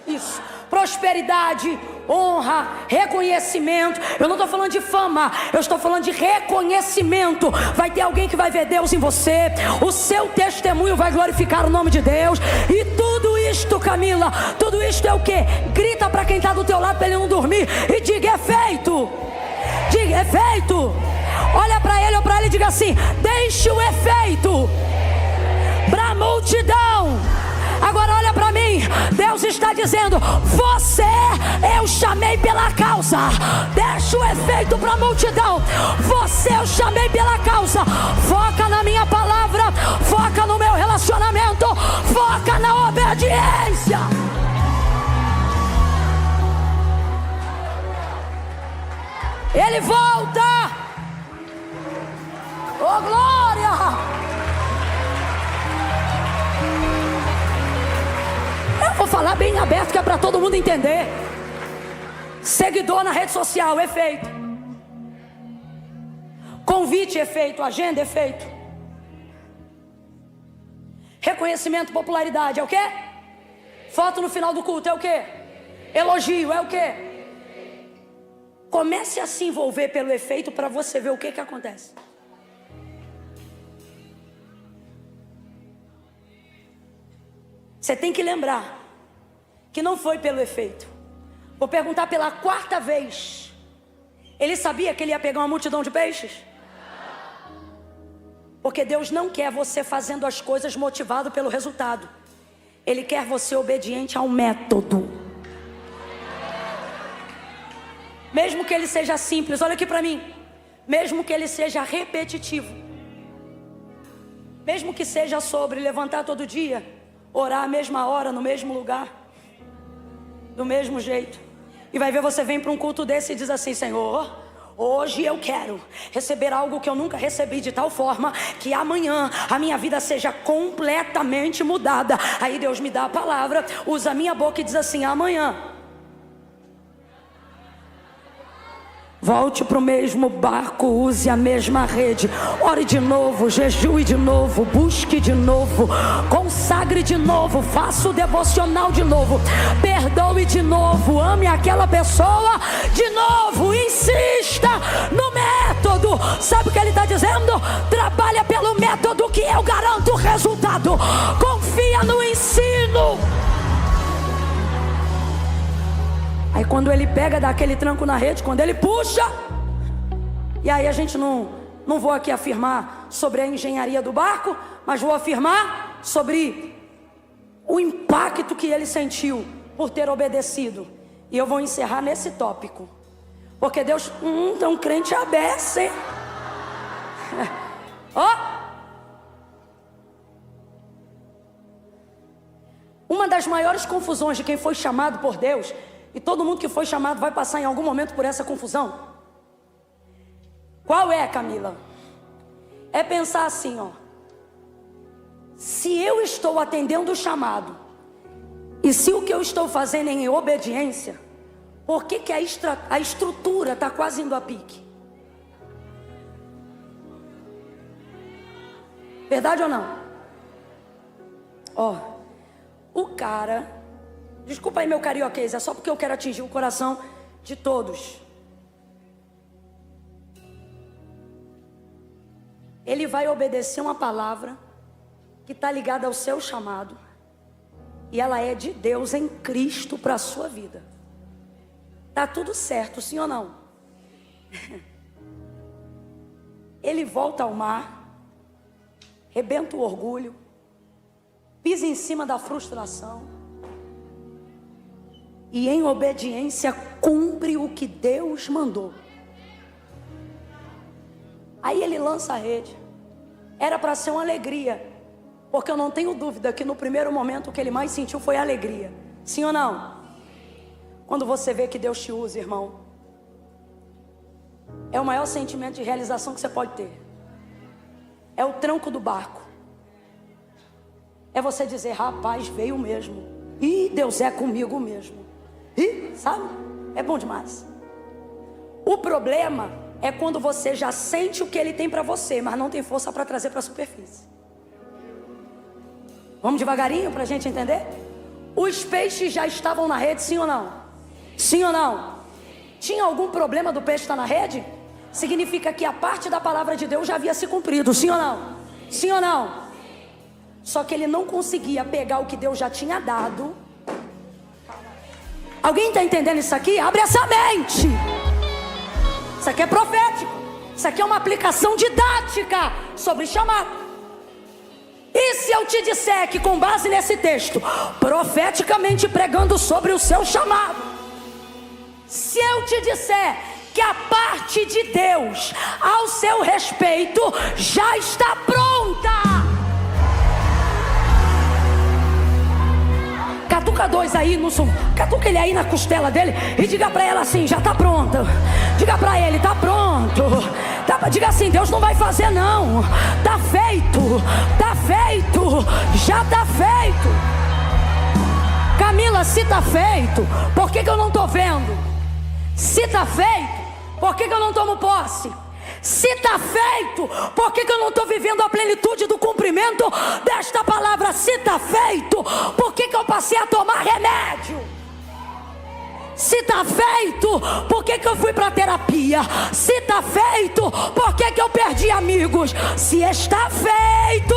Isso. Prosperidade, honra, reconhecimento. Eu não estou falando de fama, eu estou falando de reconhecimento. Vai ter alguém que vai ver Deus em você. O seu testemunho vai glorificar o nome de Deus. E tudo isto, Camila, tudo isto é o quê? Grita para quem está do teu lado para ele não dormir e diga: é feito. Diga: é feito. Olha para ele ou para ele e diga assim: deixe o efeito para a multidão. Agora olha para mim, Deus está dizendo: você eu chamei pela causa. Deixa o efeito para a multidão. Você eu chamei pela causa. Foca na minha palavra, foca no meu relacionamento, foca na obediência. Ele volta. Oh glória! Vou falar bem aberto que é para todo mundo entender. Seguidor na rede social, efeito. Convite, efeito. Agenda, efeito. Reconhecimento, popularidade, é o quê? Foto no final do culto, é o quê? Elogio, é o quê? Comece a se envolver pelo efeito para você ver o que acontece. Você tem que lembrar que não foi pelo efeito. Vou perguntar pela 4ª vez. Ele sabia que ele ia pegar uma multidão de peixes? Porque Deus não quer você fazendo as coisas motivado pelo resultado. Ele quer você obediente ao método. Mesmo que ele seja simples, olha aqui para mim. Mesmo que ele seja repetitivo. Mesmo que seja sobre levantar todo dia, orar a mesma hora, no mesmo lugar, do mesmo jeito. E vai ver, você vem para um culto desse e diz assim: Senhor, hoje eu quero receber algo que eu nunca recebi, de tal forma que amanhã a minha vida seja completamente mudada. Aí Deus me dá a palavra, usa a minha boca e diz assim: amanhã volte para o mesmo barco, use a mesma rede, ore de novo, jejue de novo, busque de novo, consagre de novo, faça o devocional de novo, perdoe de novo, ame aquela pessoa de novo, insista no método. Sabe o que ele está dizendo? Trabalha pelo método que eu garanto o resultado. Confia no ensino. Aí quando ele pega, dá aquele tranco na rede, quando ele puxa, e aí a gente não vou aqui afirmar sobre a engenharia do barco, mas vou afirmar sobre o impacto que ele sentiu por ter obedecido. E eu vou encerrar nesse tópico, porque Deus, tem um crente aberto, hein? Uma das maiores confusões de quem foi chamado por Deus, e todo mundo que foi chamado vai passar em algum momento por essa confusão. Qual é, Camila? É pensar assim, se eu estou atendendo o chamado, e se o que eu estou fazendo é em obediência, por que a estrutura está quase indo a pique? Verdade ou não? O cara, desculpa aí meu carioquês, é só porque eu quero atingir o coração de todos. Ele vai obedecer uma palavra que está ligada ao seu chamado, e ela é de Deus em Cristo para a sua vida. Tá tudo certo, sim ou não? Ele volta ao mar, rebenta o orgulho, pisa em cima da frustração, e em obediência cumpre o que Deus mandou. Aí ele lança a rede. Era para ser uma alegria, porque eu não tenho dúvida que no primeiro momento o que ele mais sentiu foi alegria. Sim ou não? Quando você vê que Deus te usa, irmão, é o maior sentimento de realização que você pode ter. É o tranco do barco. É você dizer, rapaz, veio mesmo. Ih, Deus é comigo mesmo. Ih, sabe? É bom demais. O problema é quando você já sente o que ele tem para você, mas não tem força para trazer para a superfície. Vamos devagarinho para a gente entender? Os peixes já estavam na rede, sim ou não? Sim ou não? Tinha algum problema do peixe estar na rede? Significa que a parte da palavra de Deus já havia se cumprido, sim ou não? Sim ou não? Só que ele não conseguia pegar o que Deus já tinha dado. Alguém está entendendo isso aqui? Abre essa mente. Isso aqui é profético. Isso aqui é uma aplicação didática sobre chamado. E se eu te disser que, com base nesse texto, profeticamente pregando sobre o seu chamado, se eu te disser que a parte de Deus ao seu respeito já está pronta, catuca dois aí no som, catuca ele aí na costela dele e diga pra ela assim, já tá pronta. Diga pra ele, tá pronto. Diga assim, Deus não vai fazer não. Tá feito, já tá feito. Camila, se tá feito, por que eu não tô vendo? Se tá feito, por que eu não tomo posse? Se está feito, por que eu não estou vivendo a plenitude do cumprimento desta palavra? Se está feito, por que eu passei a tomar remédio? Se está feito, por que eu fui para terapia? Se está feito, por que eu perdi amigos? Se está feito,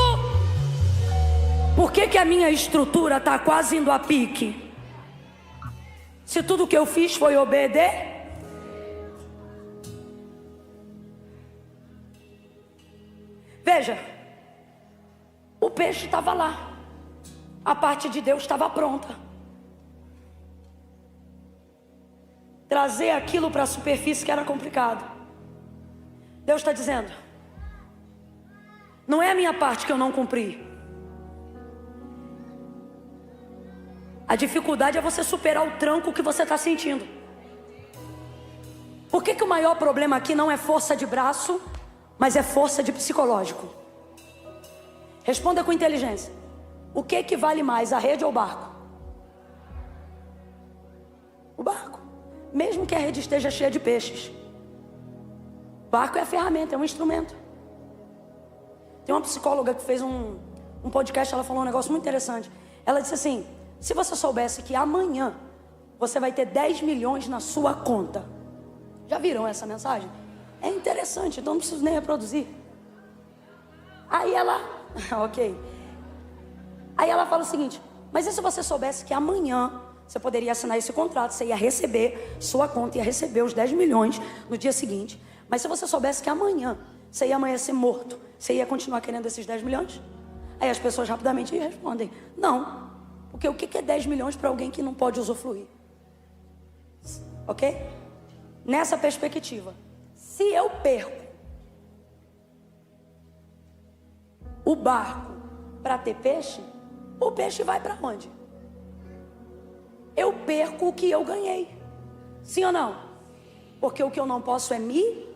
Por que a minha estrutura está quase indo a pique? Se tudo que eu fiz foi obedecer. Veja, o peixe estava lá, a parte de Deus estava pronta. Trazer aquilo para a superfície que era complicado. Deus está dizendo: não é a minha parte que eu não cumpri. A dificuldade é você superar o tranco que você está sentindo. Por que o maior problema aqui não é força de braço, mas é força de psicológico? Responda com inteligência. O que vale mais, a rede ou o barco? O barco. Mesmo que a rede esteja cheia de peixes, o barco é a ferramenta, é um instrumento. Tem uma psicóloga que fez um podcast, ela falou um negócio muito interessante. Ela disse assim: se você soubesse que amanhã você vai ter 10 milhões na sua conta. Já viram essa mensagem? É interessante, então não preciso nem reproduzir. Aí ela, ok. Aí ela fala o seguinte: mas e se você soubesse que amanhã você poderia assinar esse contrato, você ia receber, sua conta ia receber os 10 milhões no dia seguinte. Mas se você soubesse que amanhã você ia amanhecer morto, você ia continuar querendo esses 10 milhões? Aí as pessoas rapidamente respondem: não. Porque o que é 10 milhões para alguém que não pode usufruir? Ok? Nessa perspectiva, se eu perco o barco para ter peixe, o peixe vai para onde? Eu perco o que eu ganhei. Sim ou não? Porque o que eu não posso é me.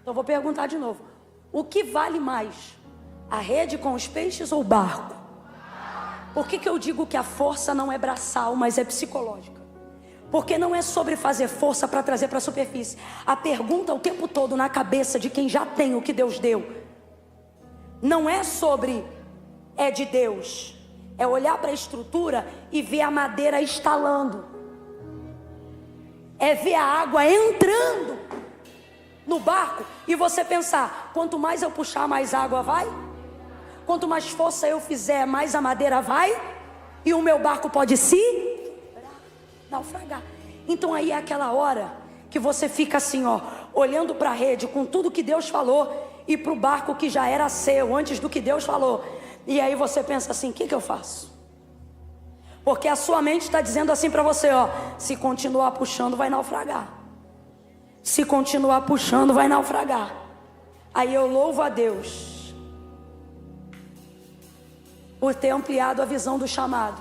Então vou perguntar de novo: o que vale mais? A rede com os peixes ou o barco? Por que eu digo que a força não é braçal, mas é psicológica? Porque não é sobre fazer força para trazer para a superfície. A pergunta o tempo todo na cabeça de quem já tem o que Deus deu não é sobre é de Deus. É olhar para a estrutura e ver a madeira estalando. É ver a água entrando no barco e você pensar: quanto mais eu puxar, mais água vai. Quanto mais força eu fizer, mais a madeira vai. E o meu barco pode se naufragar. Então aí é aquela hora que você fica assim, ó, olhando para a rede com tudo que Deus falou e para o barco que já era seu antes do que Deus falou. E aí você pensa assim: o que eu faço? Porque a sua mente está dizendo assim para você, ó: se continuar puxando vai naufragar. Se continuar puxando vai naufragar. Aí eu louvo a Deus por ter ampliado a visão do chamado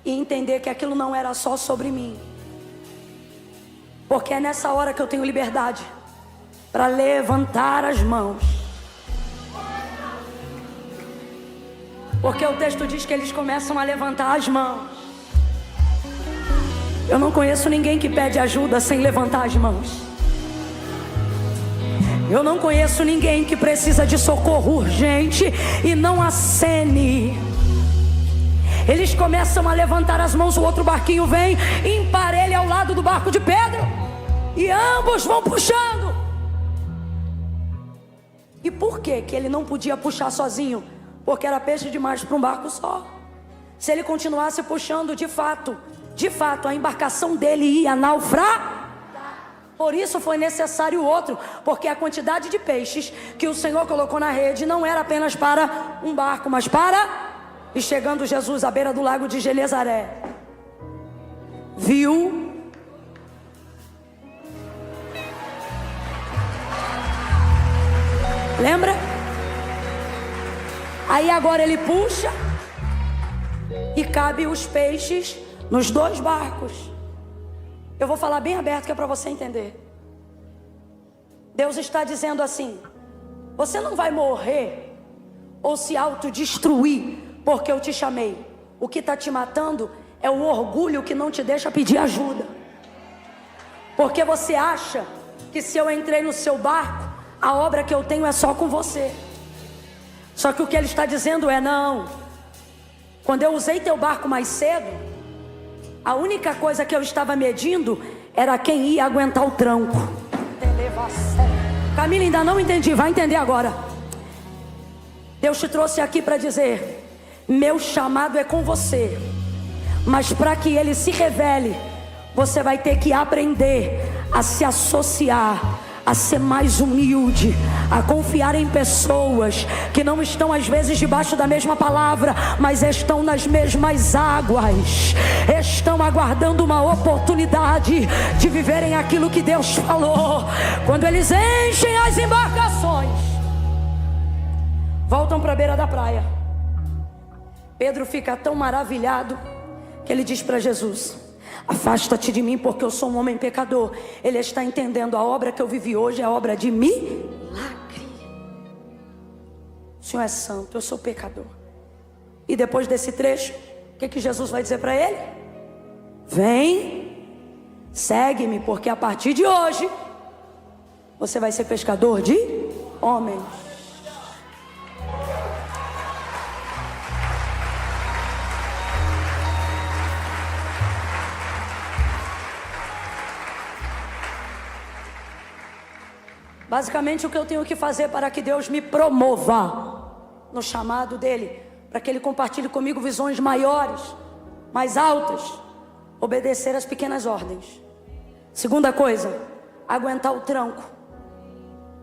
e entender que aquilo não era só sobre mim. Porque é nessa hora que eu tenho liberdade para levantar as mãos. Porque o texto diz que eles começam a levantar as mãos. Eu não conheço ninguém que pede ajuda sem levantar as mãos. Eu não conheço ninguém que precisa de socorro urgente e não acene. Eles começam a levantar as mãos, o outro barquinho vem e emparelha ao lado do barco de Pedro. E ambos vão puxando. E por que ele não podia puxar sozinho? Porque era peixe demais para um barco só. Se ele continuasse puxando, de fato, a embarcação dele ia naufragar. Por isso foi necessário o outro. Porque a quantidade de peixes que o Senhor colocou na rede não era apenas para um barco, mas para... E chegando Jesus à beira do lago de Genezaré, viu lembra? Aí agora ele puxa e cabe os peixes nos dois barcos. Eu vou falar bem aberto que é para você entender. Deus está dizendo assim: você não vai morrer ou se autodestruir porque eu te chamei. O que está te matando é o orgulho que não te deixa pedir ajuda. Porque você acha que se eu entrei no seu barco, a obra que eu tenho é só com você. Só que o que ele está dizendo é: não. Quando eu usei teu barco mais cedo, a única coisa que eu estava medindo era quem ia aguentar o tranco. Camila, ainda não entendi, vai entender agora. Deus te trouxe aqui para dizer Meu chamado é com você, mas para que ele se revele, você vai ter que aprender a se associar, a ser mais humilde, a confiar em pessoas que não estão às vezes debaixo da mesma palavra, mas estão nas mesmas águas, estão aguardando uma oportunidade de viverem aquilo que Deus falou. Quando eles enchem as embarcações, voltam para a beira da praia. Pedro fica tão maravilhado que ele diz para Jesus: afasta-te de mim, porque eu sou um homem pecador. Ele está entendendo, a obra que eu vivi hoje é obra de milagre. O Senhor é santo, eu sou pecador. E depois desse trecho, o que Jesus vai dizer para ele? Vem, segue-me, porque a partir de hoje você vai ser pescador de homens. Basicamente, o que eu tenho que fazer para que Deus me promova no chamado dele, para que ele compartilhe comigo visões maiores, mais altas, obedecer às pequenas ordens. Segunda coisa, aguentar o tranco,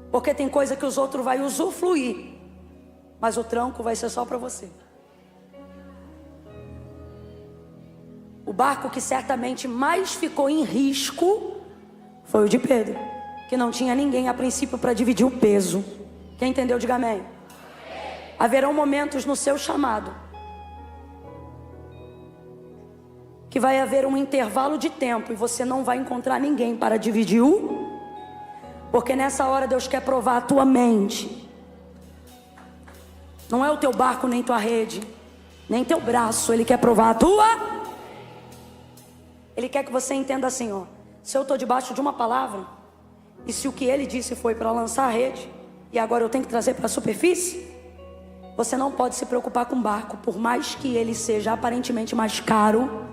porque tem coisa que os outros vão usufruir, mas o tranco vai ser só para você. O barco que certamente mais ficou em risco foi o de Pedro, que não tinha ninguém a princípio para dividir o peso. Quem entendeu, diga amém. Haverão momentos no seu chamado que vai haver um intervalo de tempo e você não vai encontrar ninguém para dividir porque nessa hora Deus quer provar a tua mente. Não é o teu barco, nem tua rede, nem teu braço. Ele quer provar a tua. Ele quer que você entenda assim, ó: se eu estou debaixo de uma palavra, e se o que ele disse foi para lançar a rede, e agora eu tenho que trazer para a superfície, você não pode se preocupar com o barco, por mais que ele seja aparentemente mais caro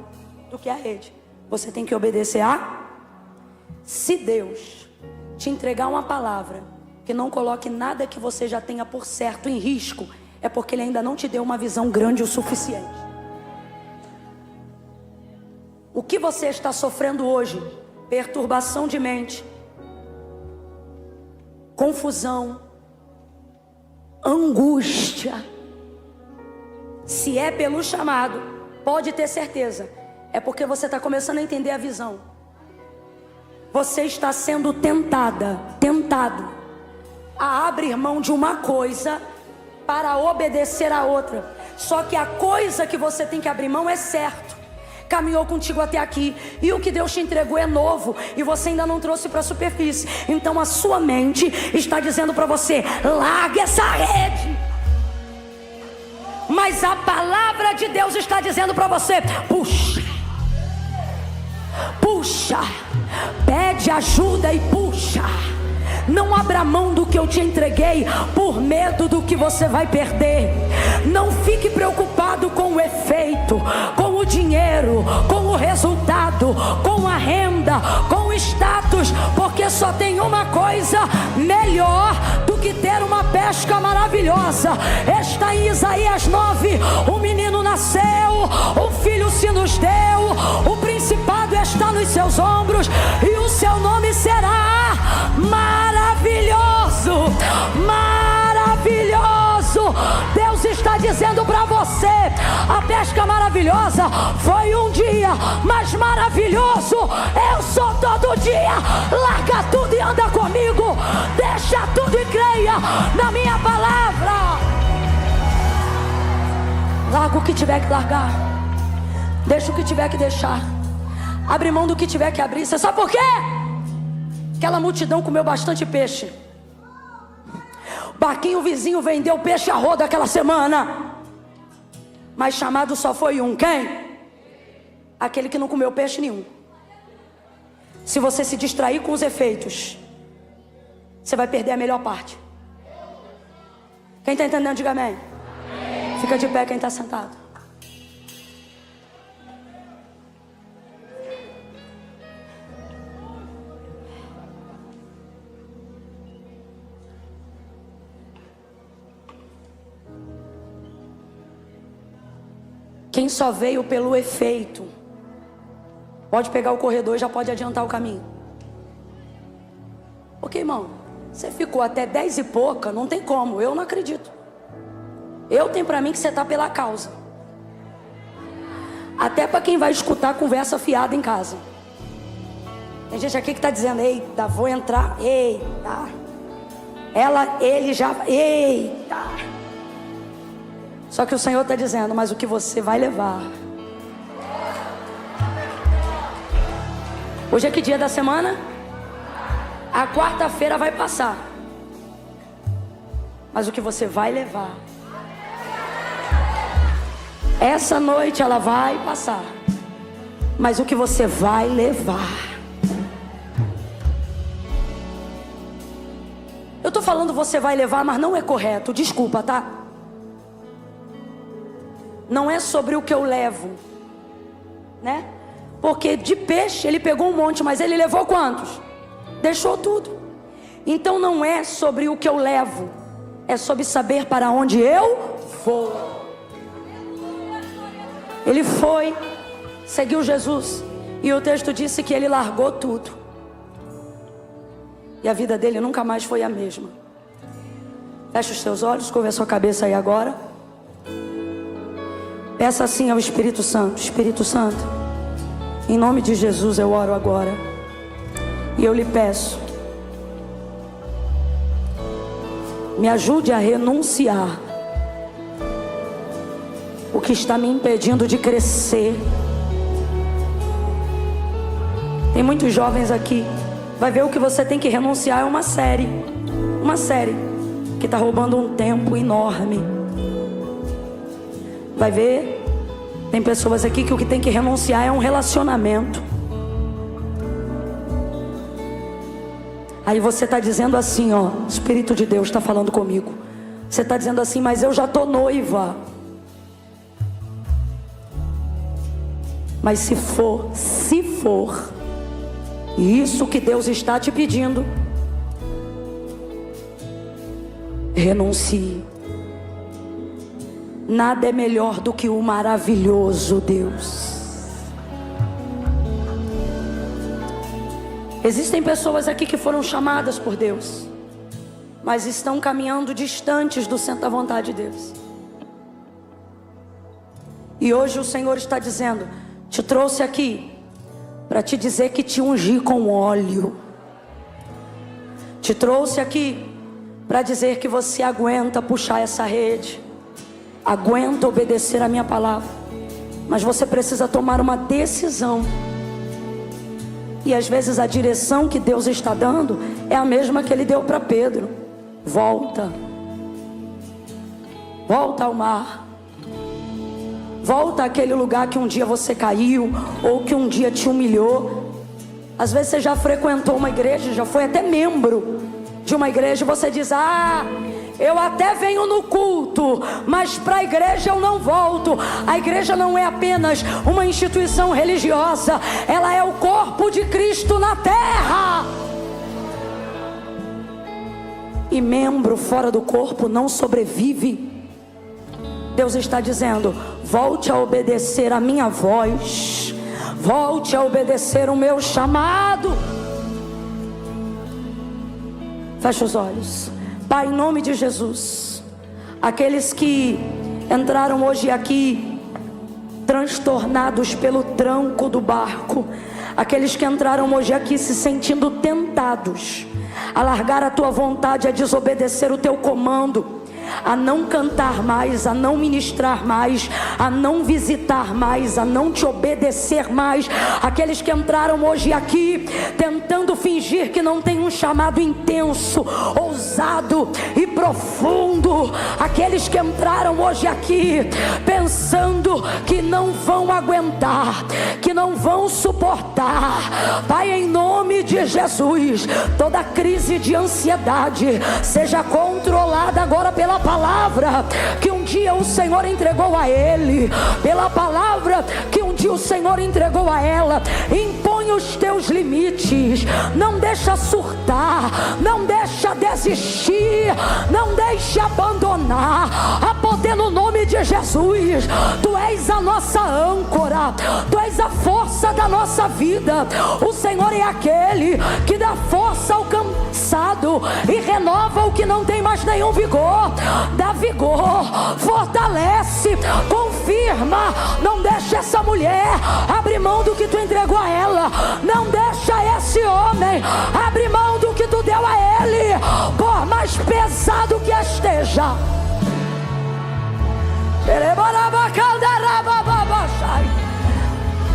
do que a rede. Você tem que obedecer a. Se Deus te entregar uma palavra que não coloque nada que você já tenha por certo em risco, é porque ele ainda não te deu uma visão grande o suficiente. O que você está sofrendo hoje? Perturbação de mente, confusão, angústia. Se é pelo chamado, pode ter certeza, é porque você está começando a entender a visão. Você está sendo tentado a abrir mão de uma coisa para obedecer a outra. Só que a coisa que você tem que abrir mão é certo. Caminhou contigo até aqui, e o que Deus te entregou é novo, e você ainda não trouxe para a superfície. Então a sua mente está dizendo para você: larga essa rede. Mas a palavra de Deus está dizendo para você: puxa, puxa, pede ajuda e puxa. Não abra mão do que eu te entreguei por medo do que você vai perder. Não fique preocupado com o efeito, com o dinheiro, com o resultado, com a renda, com o status, porque só tem uma coisa melhor do que ter uma pesca maravilhosa. Está em Isaías 9: um menino nasceu, um filho se nos deu, o principado está nos seus ombros, e o seu nome será maravilhoso, maravilhoso. Deus está dizendo para você: a pesca maravilhosa foi um dia, mas maravilhoso eu sou todo dia. Larga tudo e anda comigo, deixa tudo e creia na minha palavra. Larga o que tiver que largar, deixa o que tiver que deixar, abre mão do que tiver que abrir. Você sabe por quê? Aquela multidão comeu bastante peixe. O barquinho vizinho vendeu peixe a roda aquela semana, mas chamado só foi um. Quem? Aquele que não comeu peixe nenhum. Se você se distrair com os efeitos, você vai perder a melhor parte. Quem está entendendo, diga amém. Fica de pé quem está sentado. Quem só veio pelo efeito, pode pegar o corredor e já pode adiantar o caminho. Porque, irmão, você ficou até 10 e pouca, não tem como, eu não acredito. Eu tenho pra mim que você tá pela causa. Até pra quem vai escutar conversa fiada em casa. Tem gente aqui que tá dizendo, eita, vou entrar, eita. Ele já, eita. Só que o Senhor está dizendo, mas o que você vai levar. Hoje é que dia da semana? A quarta-feira vai passar. Mas o que você vai levar. Essa noite ela vai passar. Mas o que você vai levar. Eu estou falando você vai levar, mas não é correto. Desculpa, tá? Não é sobre o que eu levo, né? Porque de peixe ele pegou um monte, mas ele levou quantos? Deixou tudo. Então não é sobre o que eu levo, é sobre saber para onde eu vou. Ele foi, seguiu Jesus, e o texto disse que ele largou tudo. E a vida dele nunca mais foi a mesma. Feche os seus olhos, curva a sua cabeça aí agora. Peça assim ao Espírito Santo. Espírito Santo, em nome de Jesus eu oro agora. E eu lhe peço, me ajude a renunciar o que está me impedindo de crescer. Tem muitos jovens aqui. Vai ver o que você tem que renunciar é uma série. Uma série que está roubando um tempo enorme. Vai ver, tem pessoas aqui que o que tem que renunciar é um relacionamento. Aí você está dizendo assim, ó, o Espírito de Deus está falando comigo. Você está dizendo assim, mas eu já estou noiva. Mas se for, isso que Deus está te pedindo, renuncie. Nada é melhor do que o maravilhoso Deus. Existem pessoas aqui que foram chamadas por Deus, mas estão caminhando distantes do centro da vontade de Deus. E hoje o Senhor está dizendo, te trouxe aqui para te dizer que te ungi com óleo. Te trouxe aqui para dizer que você aguenta puxar essa rede, aguenta obedecer a minha palavra, mas você precisa tomar uma decisão. E às vezes a direção que Deus está dando é a mesma que Ele deu para Pedro. Volta ao mar. Volta àquele lugar que um dia você caiu, ou que um dia te humilhou. Às vezes você já frequentou uma igreja, já foi até membro de uma igreja, e você diz, eu até venho no culto, mas para a igreja eu não volto. A igreja não é apenas uma instituição religiosa, ela é o corpo de Cristo na terra. E membro fora do corpo não sobrevive. Deus está dizendo, volte a obedecer a minha voz, volte a obedecer o meu chamado. Feche os olhos. Pai, em nome de Jesus, aqueles que entraram hoje aqui transtornados pelo tranco do barco, aqueles que entraram hoje aqui se sentindo tentados a largar a tua vontade, a desobedecer o teu comando, a não cantar mais, a não ministrar mais, a não visitar mais, a não te obedecer mais. Aqueles que entraram hoje aqui tentando fingir que não tem um chamado intenso, ousado e profundo. Aqueles que entraram hoje aqui pensando que não vão aguentar, que não vão suportar. Pai, em nome de Jesus, toda crise de ansiedade seja controlada agora pela palavra que um dia o Senhor entregou a ele, pela palavra que um dia o Senhor entregou a ela. Impõe os teus limites, não deixa surtar, não deixa desistir, não deixa abandonar. Há poder no nome de de Jesus. Tu és a nossa âncora, Tu és a força da nossa vida. O Senhor é aquele que dá força ao cansado e renova o que não tem mais nenhum vigor. Dá vigor, fortalece, confirma. Não deixa essa mulher abrir mão do que Tu entregou a ela. Não deixa esse homem abrir mão do que Tu deu a ele, por mais pesado que esteja,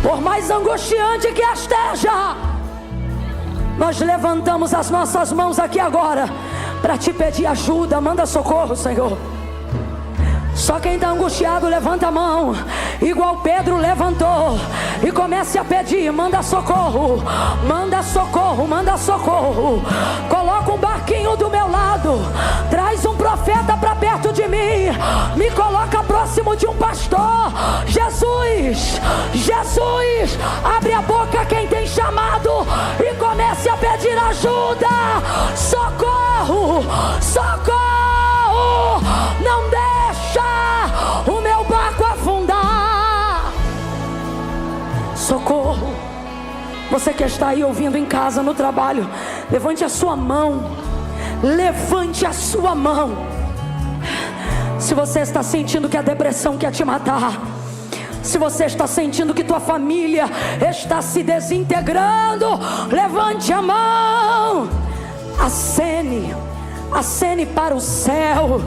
por mais angustiante que esteja. Nós levantamos as nossas mãos aqui agora para Te pedir ajuda. Manda socorro, Senhor. Só quem está angustiado levanta a mão, igual Pedro levantou, e comece a pedir: manda socorro, manda socorro, manda socorro. Coloca um barquinho do meu lado, traz um profeta para perto de mim, me coloca próximo de um pastor. Jesus, Jesus, abre a boca quem tem chamado e comece a pedir ajuda. Socorro, socorro. Não deixa o meu barco afundar. Socorro. Você que está aí ouvindo em casa, no trabalho, levante a sua mão. Levante a sua mão. Se você está sentindo que a depressão quer te matar, se você está sentindo que tua família está se desintegrando, levante a mão. Acene para o céu.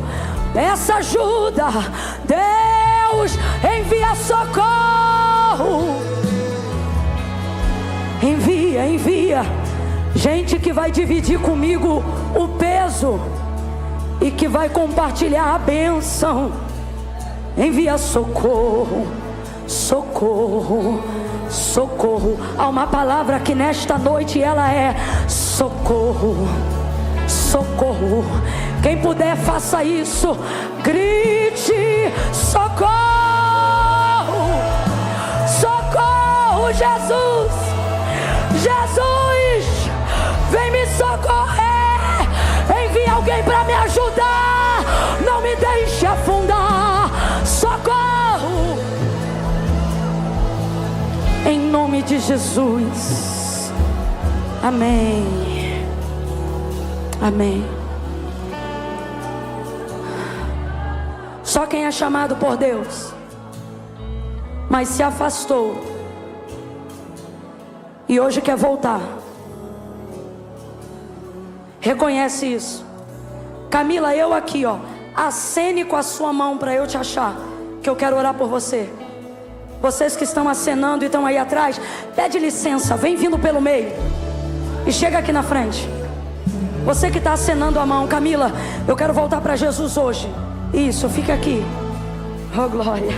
Peça ajuda. Deus, envia socorro. Envia gente que vai dividir comigo o peso e que vai compartilhar a bênção. Envia socorro, socorro, socorro. Há uma palavra que nesta noite ela é socorro, socorro. Quem puder, faça isso. Grite: socorro, socorro, Jesus. Jesus, vem me socorrer. Envia alguém para me ajudar. Não me deixe afundar. Socorro, em nome de Jesus. Amém. Amém. Só quem é chamado por Deus, mas se afastou e hoje quer voltar, reconhece isso. Camila, eu aqui, ó, acene com a sua mão para eu te achar, que eu quero orar por você. Vocês que estão acenando e estão aí atrás, pede licença, vem vindo pelo meio e chega aqui na frente. Você que está acenando a mão: Camila, eu quero voltar para Jesus hoje. Isso, fica aqui. Oh, glória.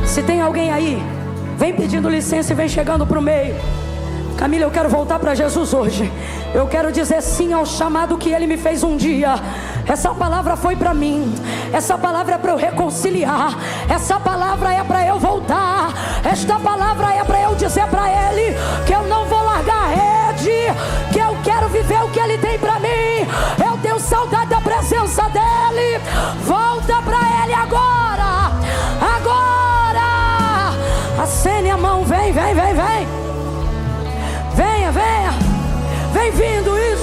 Se tem alguém aí, vem pedindo licença e vem chegando para o meio. Camila, eu quero voltar para Jesus hoje. Eu quero dizer sim ao chamado que Ele me fez um dia. Essa palavra foi para mim. Essa palavra é para eu reconciliar. Essa palavra é para eu voltar. Esta palavra é para eu dizer para Ele que eu não vou largar a rede, que eu quero viver o que Ele tem para mim. Eu tenho saudade da presença dEle. Volta para Ele agora. Agora. Acene a mão, vem, vem, vem, vem. Venha, venha. Vem vindo isso.